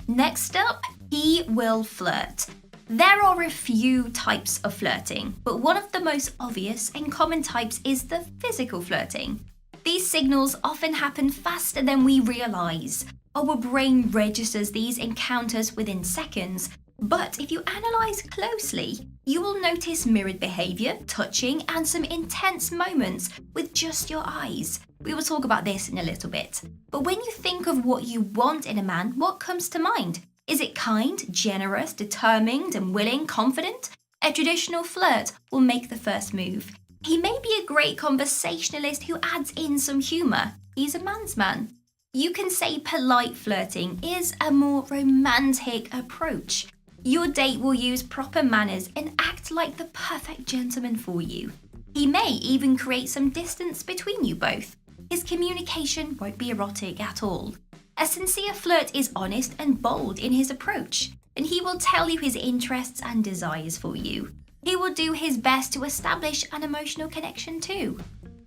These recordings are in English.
Next up, he will flirt. There are a few types of flirting, but one of the most obvious and common types is the physical flirting. These signals often happen faster than we realize. Our brain registers these encounters within seconds, but if you analyze closely, you will notice mirrored behavior, touching, and some intense moments with just your eyes. We will talk about this in a little bit. But when you think of what you want in a man, what comes to mind? Is it kind, generous, determined, and willing, confident? A traditional flirt will make the first move. He may be a great conversationalist who adds in some humor. He's a man's man. You can say polite flirting is a more romantic approach. Your date will use proper manners and act like the perfect gentleman for you. He may even create some distance between you both. His communication won't be erotic at all. A sincere flirt is honest and bold in his approach, and he will tell you his interests and desires for you. He will do his best to establish an emotional connection too.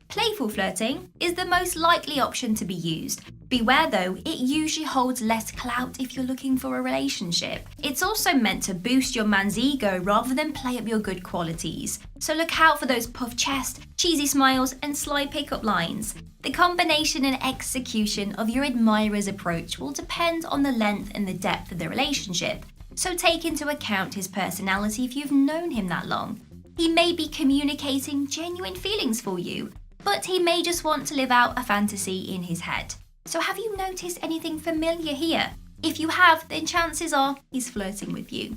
Playful flirting is the most likely option to be used. Beware though, it usually holds less clout if you're looking for a relationship. It's also meant to boost your man's ego rather than play up your good qualities. So look out for those puffed chest, cheesy smiles, and sly pickup lines. The combination and execution of your admirer's approach will depend on the length and the depth of the relationship. So take into account his personality if you've known him that long. He may be communicating genuine feelings for you, but he may just want to live out a fantasy in his head. So have you noticed anything familiar here? If you have, then chances are he's flirting with you.